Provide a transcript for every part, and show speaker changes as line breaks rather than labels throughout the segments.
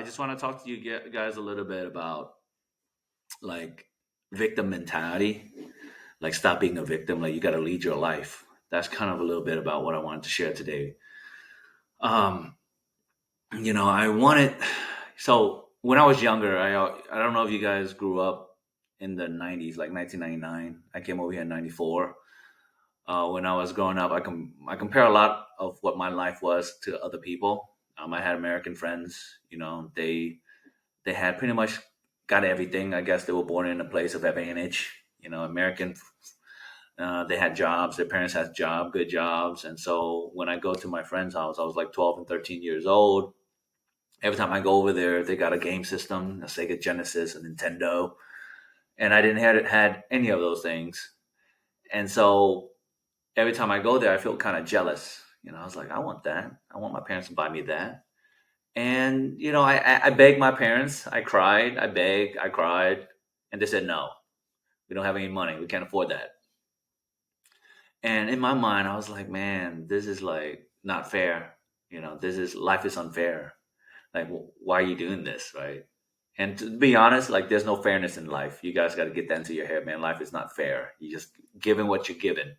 I just want to talk to you guys a little bit about like victim mentality. Like, stop being a victim. Like, you got to lead your life. That's kind of a little bit about what I wanted to share today. Um, I wanted. So when I was younger, I don't know if you guys grew up in the '90s, like 1999. I came over here in '94. When I was growing up, I compare a lot of what my life was to other people. I had American friends. They had pretty much got everything. I guess they were born in a place of advantage. American. They had jobs. Their parents had good jobs, and so when I go to my friend's house, I was like 12 and 13 years old. Every time I go over there, they got a game system, a Sega Genesis, a Nintendo, and I didn't had any of those things. And so every time I go there, I feel kind of jealous. I was like, I want that. I want my parents to buy me that. And I begged my parents. I cried. I begged. I cried, and they said no. We don't have any money. We can't afford that. And in my mind, I was like, man, this is like not fair. This is life is unfair. Like, why are you doing this, right? And to be honest, like, there's no fairness in life. You guys got to get that into your head, man. Life is not fair. You just given what you're given.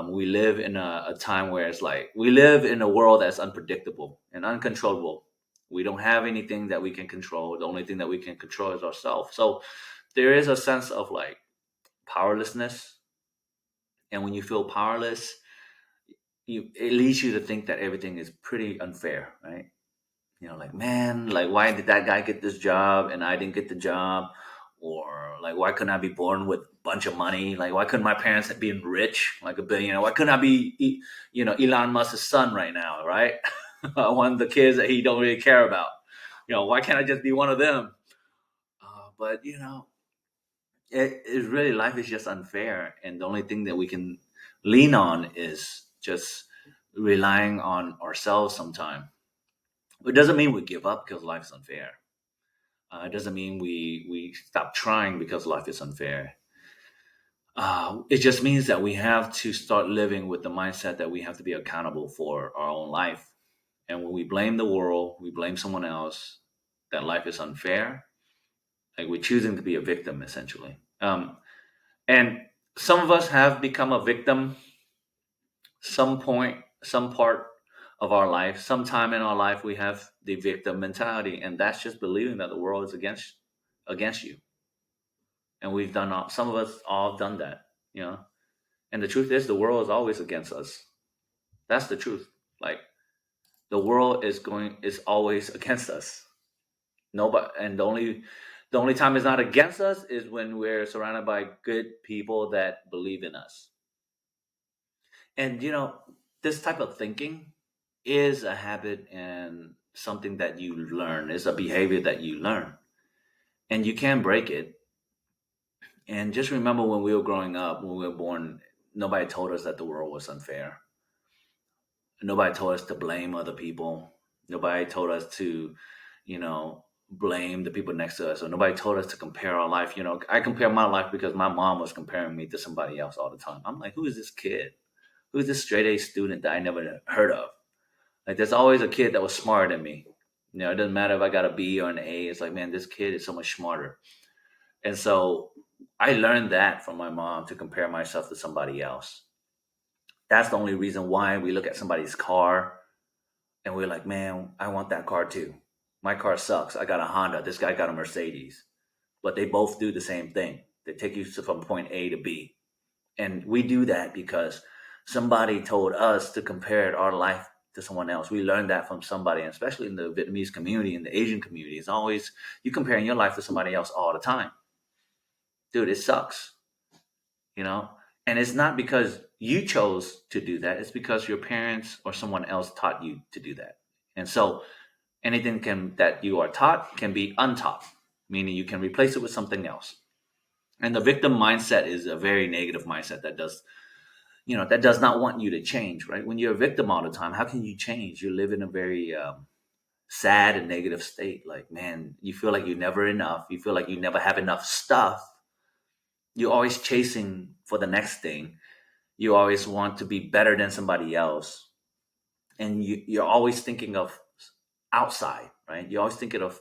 We live in a time where it's like we live in a world that's unpredictable and uncontrollable. We don't have anything that we can control. The only thing that we can control is ourselves. So there is a sense of like powerlessness, and when you feel powerless, it leads you to think that everything is pretty unfair, right? Like, man, like, why did that guy get this job and I didn't get the job? Or like, why couldn't I be born with a bunch of money? Like, why couldn't my parents be rich, like a billionaire? Why couldn't I be, Elon Musk's son right now, right? One of the kids that he don't really care about. Why can't I just be one of them? But it's really, life is just unfair, and the only thing that we can lean on is just relying on ourselves sometime. It doesn't mean we give up because life is unfair. It doesn't mean we stop trying because life is unfair. It just means that we have to start living with the mindset that we have to be accountable for our own life. And when we blame the world, we blame someone else, that life is unfair, like we're choosing to be a victim, essentially. And some of us have become a victim some point, some part of our life, sometime in our life, we have the victim mentality, and that's just believing that the world is against you. And some of us all have done that, you know. And the truth is, the world is always against us. That's the truth. Like, the world is always against us. Nobody, and the only time it's not against us is when we're surrounded by good people that believe in us. And this type of thinking is a habit and something that you learn. It's a behavior that you learn, and you can break it. And just remember, when we were growing up, when we were born, nobody told us that the world was unfair. Nobody told us to blame other people. Nobody told us to, blame the people next to us. Or nobody told us to compare our life. I compare my life because my mom was comparing me to somebody else all the time. I'm like, who is this kid? Who is this straight A student that I never heard of? Like, there's always a kid that was smarter than me. It doesn't matter if I got a B or an A. It's like, man, this kid is so much smarter. And so I learned that from my mom, to compare myself to somebody else. That's the only reason why we look at somebody's car and we're like, man, I want that car too. My car sucks. I got a Honda. This guy got a Mercedes. But they both do the same thing. They take you from point A to B. And we do that because somebody told us to compare our life to someone else. We learned that from somebody, and especially in the Vietnamese community, in the Asian community. It's always you comparing your life to somebody else all the time. Dude, it sucks, you know? And it's not because you chose to do that. It's because your parents or someone else taught you to do that. And so anything that you are taught can be untaught, meaning you can replace it with something else. And the victim mindset is a very negative mindset that does not want you to change, right? When you're a victim all the time, how can you change? You live in a very sad and negative state. Like, man, you feel like you're never enough. You feel like you never have enough stuff. You're always chasing for the next thing. You always want to be better than somebody else. And you're always thinking of outside, right? You're always thinking of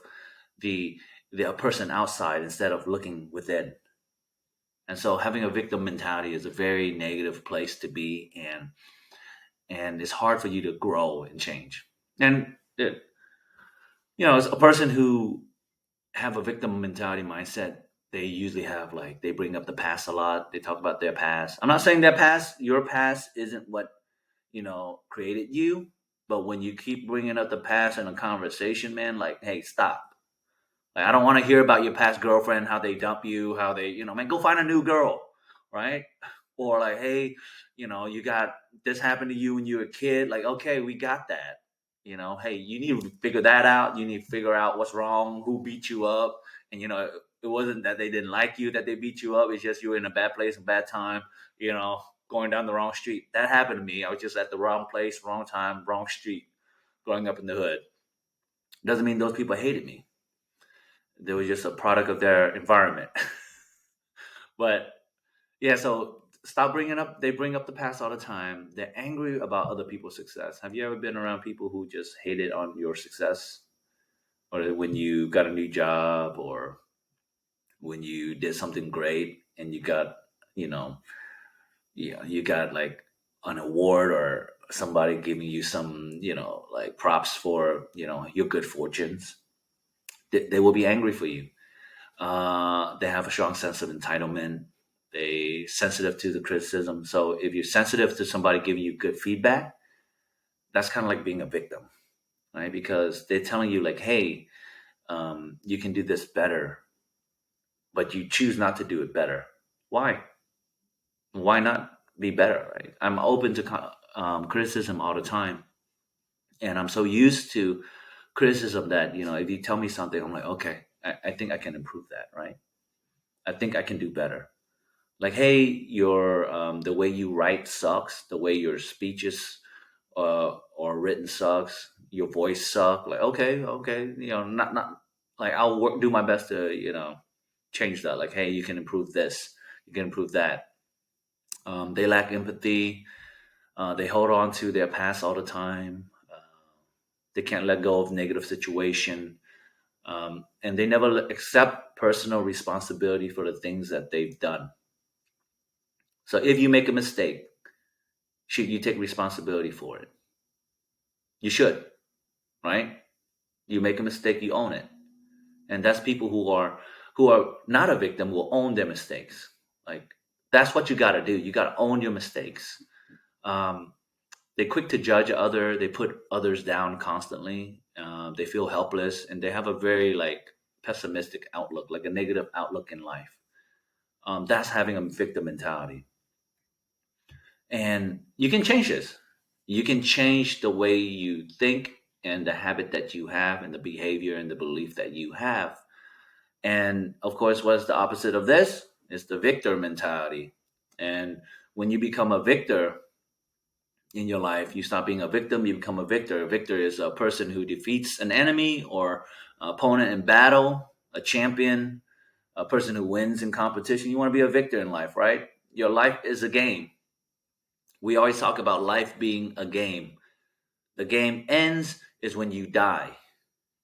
the the person outside instead of looking within. And so having a victim mentality is a very negative place to be, and it's hard for you to grow and change. And as a person who have a victim mentality mindset, they usually have, like, they bring up the past a lot. They talk about their past. I'm not saying your past isn't what created you, but when you keep bringing up the past in a conversation, man, like, hey, stop. Like, I don't want to hear about your past girlfriend, how they dump you, how they, man, go find a new girl, right? Or like, hey, you got this happened to you when you were a kid. Like, okay, we got that. Hey, you need to figure that out. You need to figure out what's wrong, who beat you up. And, it wasn't that they didn't like you, that they beat you up. It's just you were in a bad place, a bad time, going down the wrong street. That happened to me. I was just at the wrong place, wrong time, wrong street, growing up in the hood. Doesn't mean those people hated me. They were just a product of their environment. But yeah, so stop bringing up. They bring up the past all the time. They're angry about other people's success. Have you ever been around people who just hated on your success, or when you got a new job, or when you did something great and you got, you know, you got like an award, or somebody giving you some, like props for, your good fortunes? They will be angry for you. They have a strong sense of entitlement. They sensitive to the criticism. So if you're sensitive to somebody giving you good feedback, that's kind of like being a victim, right? Because they're telling you like, hey, you can do this better, but you choose not to do it better. Why? Why not be better, right? I'm open to criticism all the time, and I'm so used to criticism that, if you tell me something, I'm like, okay, I think I can improve that, right? I think I can do better. Like, hey, your the way you write sucks, the way your speeches or written sucks, your voice suck. Like, okay, okay, not like, I'll do my best to change that. Like, hey, you can improve this, you can improve that. They lack empathy. They hold on to their past all the time. They can't let go of negative situation, and they never accept personal responsibility for the things that they've done. So if you make a mistake, should you take responsibility for it? You should, right? You make a mistake, you own it. And that's people who are not a victim, will own their mistakes. Like, that's what you got to do. You got to own your mistakes. Um, they're quick to judge other. They put others down constantly. They feel helpless, and they have a very, like, pessimistic outlook, like a negative outlook in life. That's having a victim mentality. And you can change this. You can change the way you think, and the habit that you have, and the behavior and the belief that you have. And of course, what's the opposite of this? It's the victor mentality. And when you become a victor in your life, you stop being a victim, you become a victor. A victor is a person who defeats an enemy or opponent in battle, a champion, a person who wins in competition. You want to be a victor in life, right? Your life is a game. We always talk about life being a game. The game ends is when you die.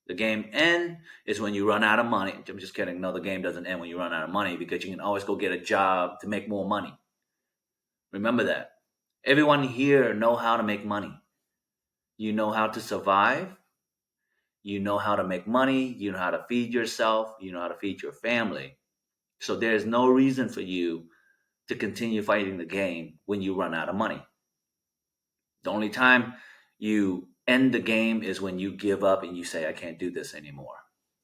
The game end is when you run out of money. I'm just kidding. No, the game doesn't end when you run out of money, because you can always go get a job to make more money. Remember that. Everyone here know how to make money. You know how to survive. You know how to make money. You know how to feed yourself. You know how to feed your family. So there's no reason for you to continue fighting the game when you run out of money. The only time you end the game is when you give up and you say, I can't do this anymore.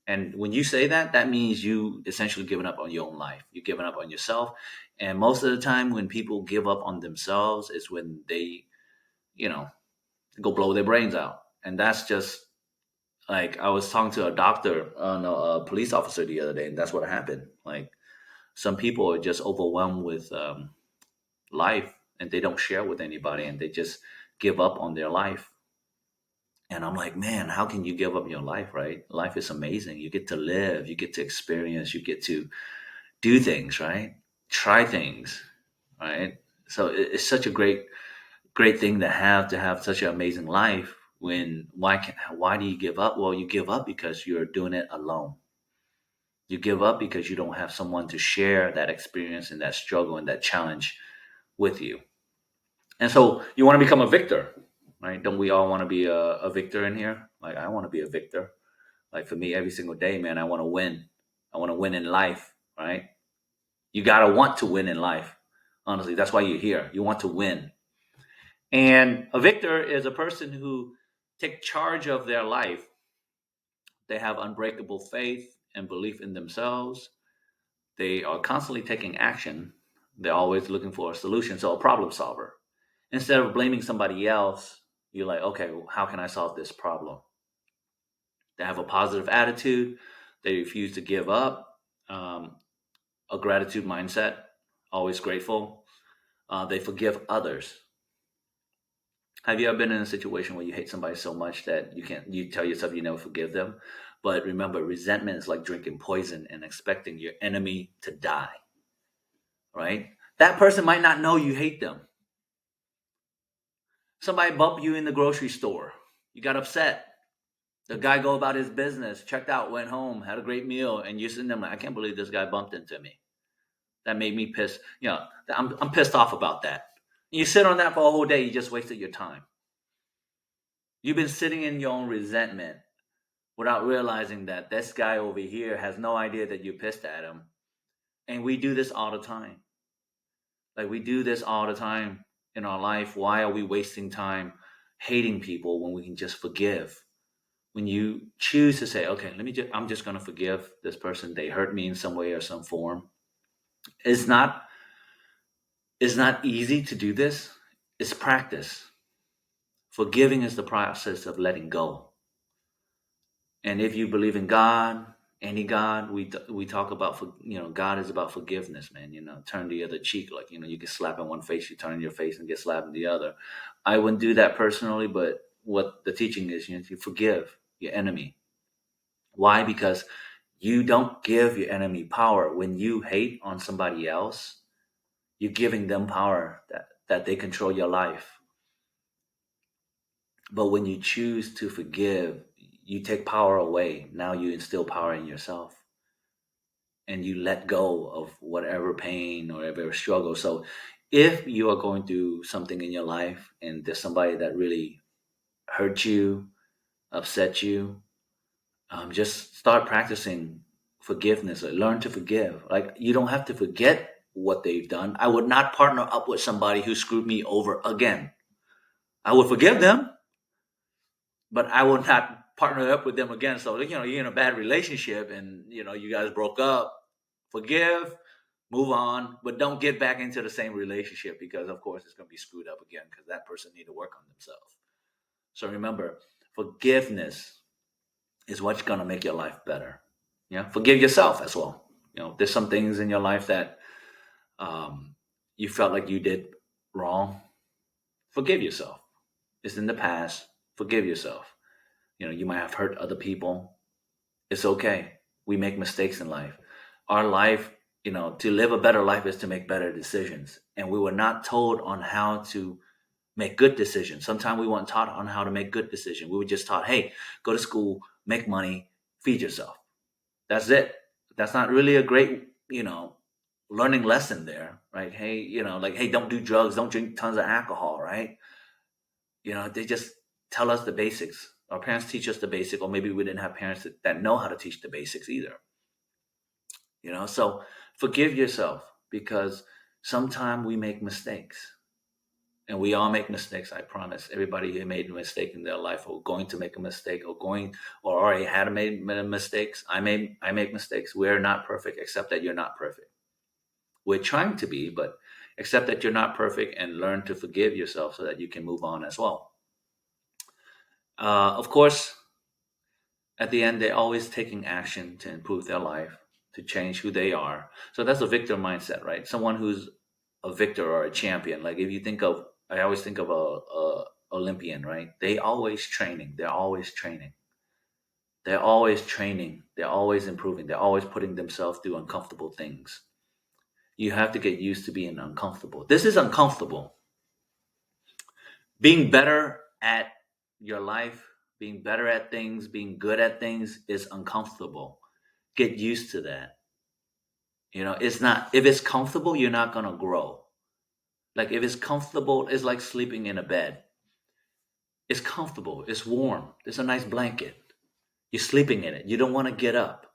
And when you say that, that means you essentially giving up on your own life. You're giving up on yourself. And most of the time when people give up on themselves is when they, you know, go blow their brains out. And that's just, like, I was talking to a doctor, no, a police officer the other day, and that's what happened. Like, some people are just overwhelmed with life, and they don't share with anybody, and they just give up on their life. And I'm like, man, how can you give up your life, right? Life is amazing. You get to live, you get to experience, you get to do things, right? Try things, right? So it's such a great thing to have such an amazing life Why do you give up? Well, you give up because you're doing it alone. You give up because you don't have someone to share that experience and that struggle and that challenge with you. And so you want to become a victor, right? Don't we all want to be a victor in here? Like, I want to be a victor. Like, for me, every single day, man, I want to win. I want to win in life, right? You got to want to win in life. Honestly, that's why you're here. You want to win. And a victor is a person who take charge of their life. They have unbreakable faith and belief in themselves. They are constantly taking action. They're always looking for a solution. So, a problem solver. Instead of blaming somebody else, you're like, okay, well, how can I solve this problem? They have a positive attitude. They refuse to give up. Um, a gratitude mindset, always grateful. They forgive others. Have you ever been in a situation where you hate somebody so much that you tell yourself you never forgive them? But remember, resentment is like drinking poison and expecting your enemy to die, right? That person might not know you hate them. Somebody bumped you in the grocery store. You got upset. The guy go about his business, checked out, went home, had a great meal, and you're sitting there like, I can't believe this guy bumped into me. That made me pissed. I'm pissed off about that. You sit on that for a whole day, you just wasted your time. You've been sitting in your own resentment without realizing that this guy over here has no idea that you're pissed at him. And we do this all the time. Like, we do this all the time in our life. Why are we wasting time hating people when we can just forgive? When you choose to say, okay, I'm just going to forgive this person. They hurt me in some way or some form. It's not easy to do this. It's practice. Forgiving is the process of letting go. And if you believe in God, any God, we talk about, God is about forgiveness, man. Turn the other cheek. Like, you get slapped in one face, you turn your face and get slapped in the other. I wouldn't do that personally, but what the teaching is, you forgive your enemy. Why? Because you don't give your enemy power. When you hate on somebody else, you're giving them power that they control your life. But when you choose to forgive, you take power away. Now you instill power in yourself. And you let go of whatever pain or whatever struggle. So if you are going through something in your life and there's somebody that really hurt you, upset you, just start practicing forgiveness. Like, learn to forgive. Like, you don't have to forget what they've done. I would not partner up with somebody who screwed me over again. I would forgive them, but I will not partner up with them again. So, you're in a bad relationship and, you guys broke up. Forgive, move on, but don't get back into the same relationship because, of course, it's going to be screwed up again because that person need to work on themselves. So remember, forgiveness is what's going to make your life better. Yeah, forgive yourself as well. There's some things in your life that you felt like you did wrong. Forgive yourself. It's in the past. Forgive yourself. You might have hurt other people. It's okay. We make mistakes in life. Our life, to live a better life is to make better decisions. And we were not told on how to make good decisions. Sometimes we weren't taught on how to make good decisions. We were just taught, hey, go to school, make money, feed yourself. That's it. That's not really a great, learning lesson there, right? Hey, hey, don't do drugs, don't drink tons of alcohol, right? They just tell us the basics. Our parents teach us the basic, or maybe we didn't have parents that know how to teach the basics either. So forgive yourself because sometimes we make mistakes. And we all make mistakes, I promise. Everybody who made a mistake in their life or going to make a mistake or already had made mistakes. I make mistakes. We're not perfect, except that you're not perfect. We're trying to be, but accept that you're not perfect and learn to forgive yourself so that you can move on as well. Of course, at the end, they're always taking action to improve their life, to change who they are. So that's a victor mindset, right? Someone who's a victor or a champion. Like, if you think of, I always think of a Olympian, right? They always training. They're always training. They're always training. They're always improving. They're always putting themselves through uncomfortable things. You have to get used to being uncomfortable. This is uncomfortable. Being better at your life, being better at things, being good at things is uncomfortable. Get used to that. It's not, if it's comfortable, you're not going to grow. Like if it's comfortable, it's like sleeping in a bed. It's comfortable, it's warm, there's a nice blanket. You're sleeping in it. You don't want to get up.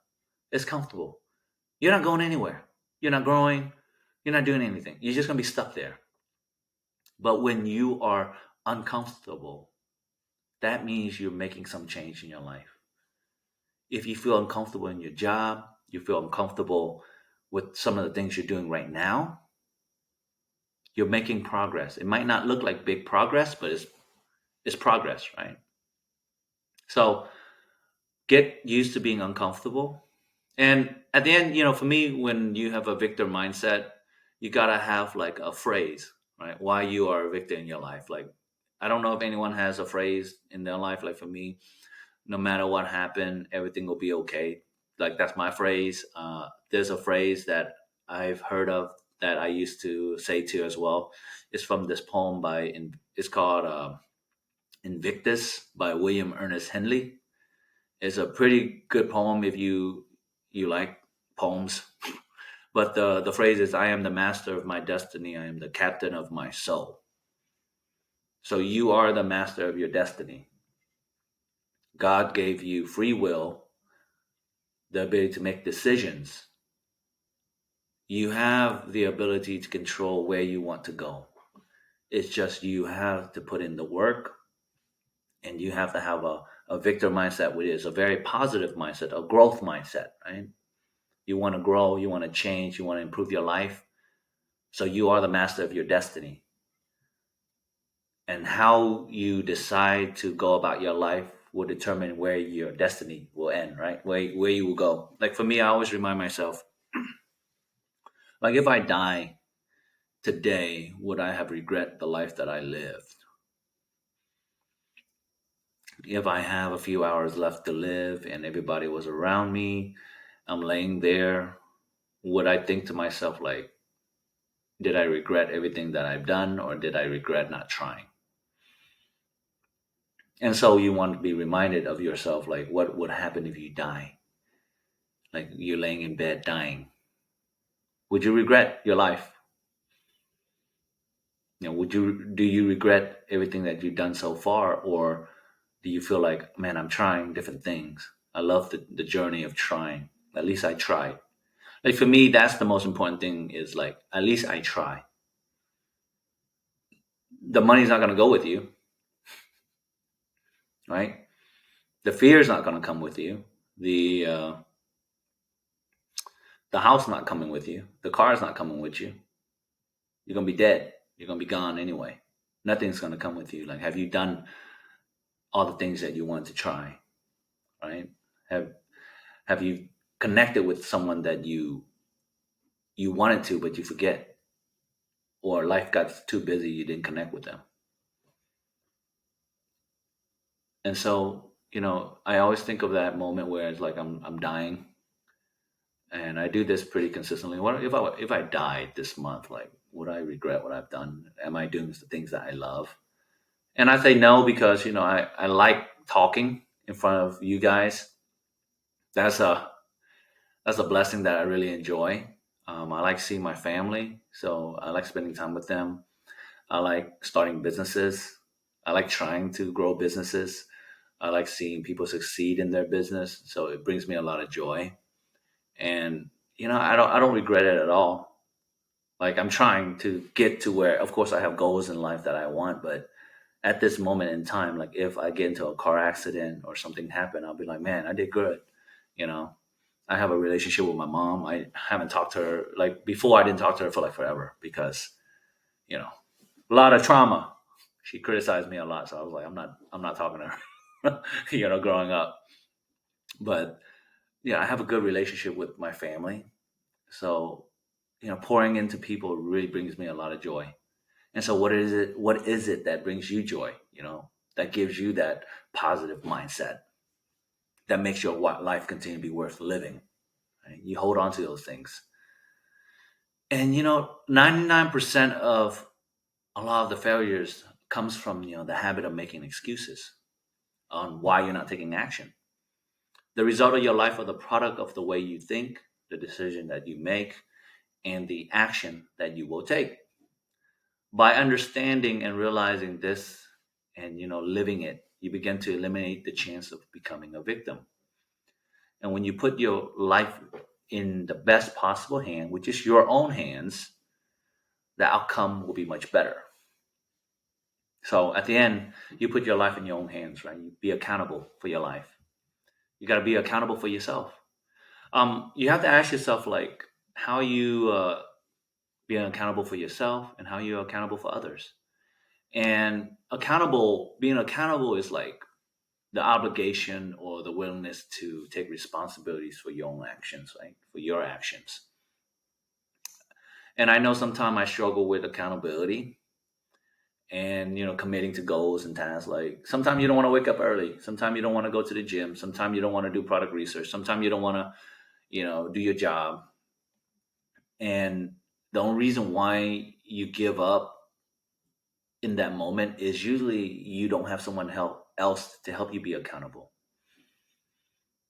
It's comfortable. You're not going anywhere. You're not growing. You're not doing anything. You're just going to be stuck there. But when you are uncomfortable, that means you're making some change in your life. If you feel uncomfortable in your job, you feel uncomfortable with some of the things you're doing right now, you're making progress. It might not look like big progress, but it's progress, right? So get used to being uncomfortable. And at the end, for me, when you have a victor mindset, you gotta have like a phrase, right? Why you are a victor in your life. Like, I don't know if anyone has a phrase in their life. Like for me, no matter what happened, everything will be okay. Like that's my phrase. There's a phrase that I've heard of that I used to say to as well. It's from this poem it's called Invictus by William Ernest Henley. It's a pretty good poem if you like poems. But the phrase is, "I am the master of my destiny. I am the captain of my soul." So you are the master of your destiny. God gave you free will, the ability to make decisions. You have the ability to control where you want to go. It's just you have to put in the work, and you have to have a victor mindset, which is a very positive mindset, a growth mindset, right? You want to grow, you want to change, you want to improve your life. So you are the master of your destiny. And how you decide to go about your life will determine where your destiny will end, right? Where you will go. Like for me, I always remind myself, like if I die today, would I have regret the life that I lived? If I have a few hours left to live and everybody was around me, I'm laying there, would I think to myself like, did I regret everything that I've done, or did I regret not trying? And so you want to be reminded of yourself, like what would happen if you die? Like you're laying in bed dying. Would you regret your life? Do you regret everything that you've done so far, or do you feel like, man, I'm trying different things. I love the journey of trying. At least I tried. Like for me, that's the most important thing is like, at least I try. The money's not going to go with you, right? The fear is not going to come with you. The house not coming with you. The car is not coming with you. You're going to be dead. You're going to be gone anyway. Nothing's going to come with you. Like, have you done all the things that you want to try, right? Have have you connected with someone that you wanted to, but you forget, or life got too busy, you didn't connect with them? And so, I always think of that moment where it's like I'm dying, and I do this pretty consistently. What if I died this month? Like, would I regret what I've done? Am I doing the things that I love? And I say no because I like talking in front of you guys. That's a blessing that I really enjoy. I like seeing my family, so I like spending time with them. I like starting businesses. I like trying to grow businesses. I like seeing people succeed in their business, so it brings me a lot of joy. And I don't regret it at all. Like I'm trying to get to where, of course, I have goals in life that I want, but at this moment in time, like if I get into a car accident or something happen, I'll be like, man, I did good. You know, I have a relationship with my mom. I haven't talked to her like before. I didn't talk to her for like forever because you know a lot of trauma. She criticized me a lot, so I was like, I'm not talking to her. Growing up, but yeah, I have a good relationship with my family. So pouring into people really brings me a lot of joy. And so, what is it? What is it that brings you joy? That gives you that positive mindset that makes your life continue to be worth living. Right? You hold on to those things. And 99% of a lot of the failures comes from the habit of making excuses. on why you're not taking action. The result of your life are the product of the way you think, the decision that you make, and the action that you will take. By understanding and realizing this and living it, you begin to eliminate the chance of becoming a victim. And when you put your life in the best possible hand, which is your own hands, the outcome will be much better. So at the end, you put your life in your own hands, right? You be accountable for your life. You got to be accountable for yourself. You have to ask yourself, like, how you being accountable for yourself and how you're accountable for others. And being accountable is like the obligation or the willingness to take responsibilities for your own actions, right? For your actions. And I know sometimes I struggle with accountability and committing to goals and tasks. Like sometimes you don't want to wake up early. Sometimes you don't want to go to the gym. Sometimes you don't want to do product research. Sometimes you don't want to do your job. And the only reason why you give up in that moment is usually you don't have someone else to help you be accountable.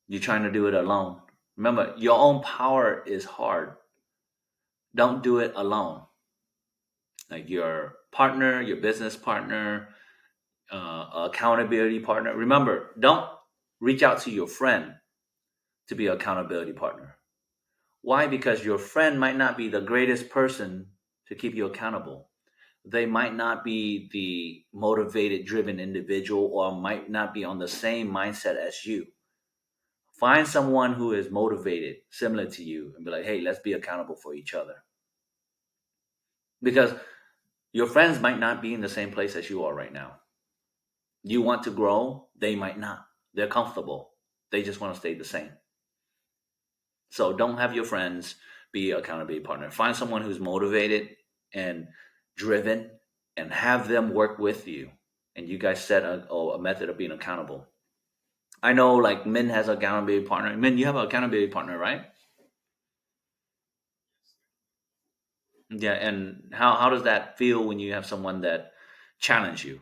You're trying to do it alone. Remember, your own power is hard. Don't do it alone. Like your partner, your business partner, accountability partner. Remember, don't reach out to your friend to be an accountability partner. Why? Because your friend might not be the greatest person to keep you accountable. They might not be the motivated, driven individual or might not be on the same mindset as you. Find someone who is motivated, similar to you, and be like, hey, let's be accountable for each other. Because your friends might not be in the same place as you are right now. You want to grow, they might not. They're comfortable. They just want to stay the same. So don't have your friends be an accountability partner. Find someone who's motivated and driven and have them work with you. And you guys set a method of being accountable. I know like Min has an accountability partner. Min, you have an accountability partner, right? Yeah. And how does that feel when you have someone that challenge you?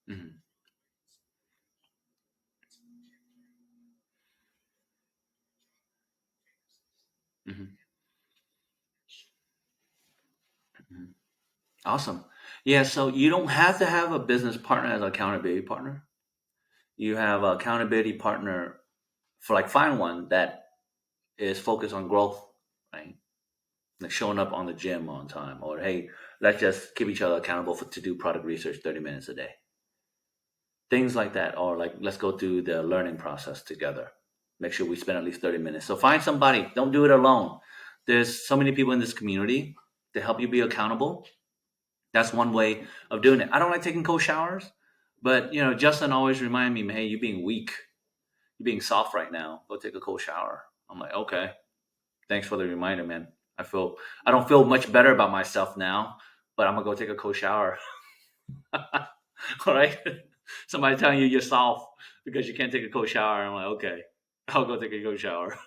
Hmm. Hmm. Hmm. Awesome. Yeah. So you don't have to have a business partner as an accountability partner. You have an accountability partner for like find one that is focused on growth, right? Like showing up on the gym on time, or hey, let's just keep each other accountable to do product research 30 minutes a day. Things like that, or like let's go through the learning process together. Make sure we spend at least 30 minutes. So find somebody. Don't do it alone. There's so many people in this community to help you be accountable. That's one way of doing it. I don't like taking cold showers, but Justin always remind me, hey, you're being weak. You're being soft right now. Go take a cold shower. I'm like, okay. Thanks for the reminder, man. I don't feel much better about myself now, but I'm gonna go take a cold shower. All right. Somebody telling you you're soft because you can't take a cold shower. I'm like, okay, I'll go take a cold shower.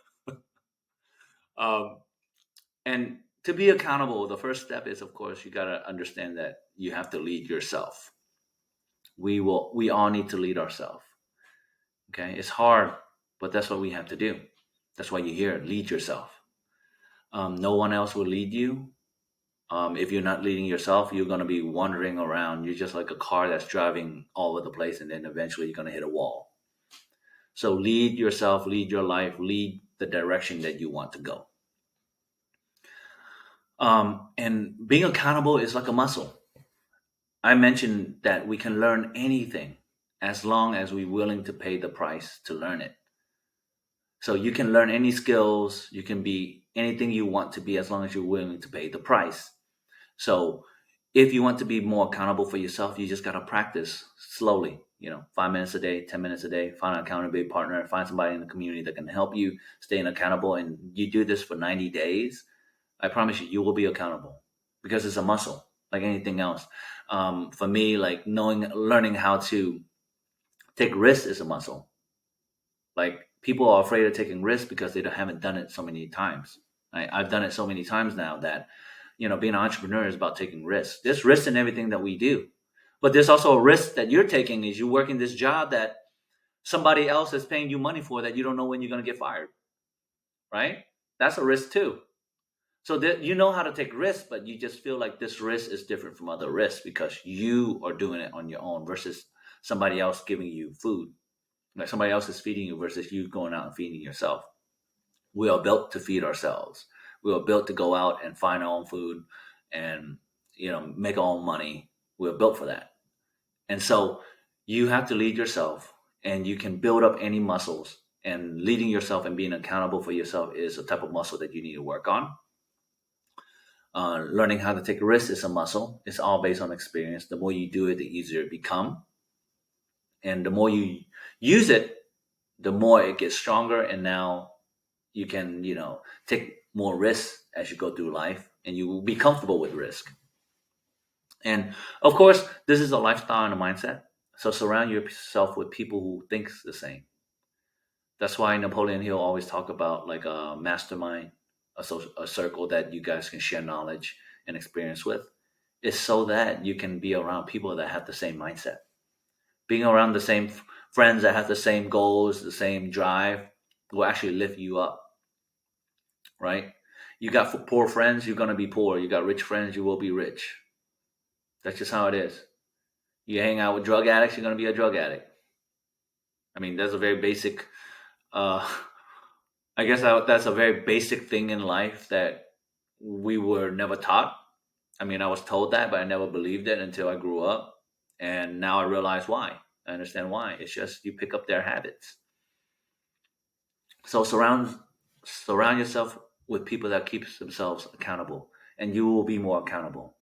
Um, and to be accountable, the first step is, of course, you gotta understand that you have to lead yourself. We all need to lead ourselves. Okay, it's hard, but that's what we have to do. That's why you're here. Lead yourself. No one else will lead you. If you're not leading yourself, you're going to be wandering around. You're just like a car that's driving all over the place, and then eventually you're going to hit a wall. So lead yourself, lead your life, lead the direction that you want to go. And being accountable is like a muscle. I mentioned that we can learn anything as long as we're willing to pay the price to learn it. So you can learn any skills, you can be anything you want to be as long as you're willing to pay the price. So if you want to be more accountable for yourself, you just got to practice slowly, 5 minutes a day, 10 minutes a day, find an accountability partner, find somebody in the community that can help you staying accountable. And you do this for 90 days, I promise you, you will be accountable because it's a muscle like anything else. For me, like learning how to take risks is a muscle. Like people are afraid of taking risks because they haven't done it so many times. I've done it so many times now that being an entrepreneur is about taking risks. There's risks in everything that we do, but there's also a risk that you're taking is you're working this job that somebody else is paying you money for that you don't know when you're going to get fired, right? That's a risk too. So that you know how to take risks, but you just feel like this risk is different from other risks because you are doing it on your own versus somebody else giving you food. Like somebody else is feeding you versus you going out and feeding yourself. We are built to feed ourselves. We are built to go out and find our own food and make our own money. We're built for that. And so you have to lead yourself and you can build up any muscles. And leading yourself and being accountable for yourself is a type of muscle that you need to work on. Learning how to take risks is a muscle. It's all based on experience. The more you do it, the easier it become. And the more you use it, the more it gets stronger. And now you can, take more risks as you go through life and you will be comfortable with risk. And of course, this is a lifestyle and a mindset. So surround yourself with people who think the same. That's why Napoleon Hill always talk about like a mastermind, a circle that you guys can share knowledge and experience with. Is so that you can be around people that have the same mindset. Being around the same friends that have the same goals, the same drive, will actually lift you up, right? You got poor friends, you're gonna be poor. You got rich friends, you will be rich. That's just how it is. You hang out with drug addicts, you're gonna be a drug addict. I mean, that's a very basic. Uh, I guess that's a very basic thing in life that we were never taught. I mean, I was told that, but I never believed it until I grew up, and now I realize why. I understand why. It's just you pick up their habits. So surround yourself with people that keep themselves accountable, and you will be more accountable.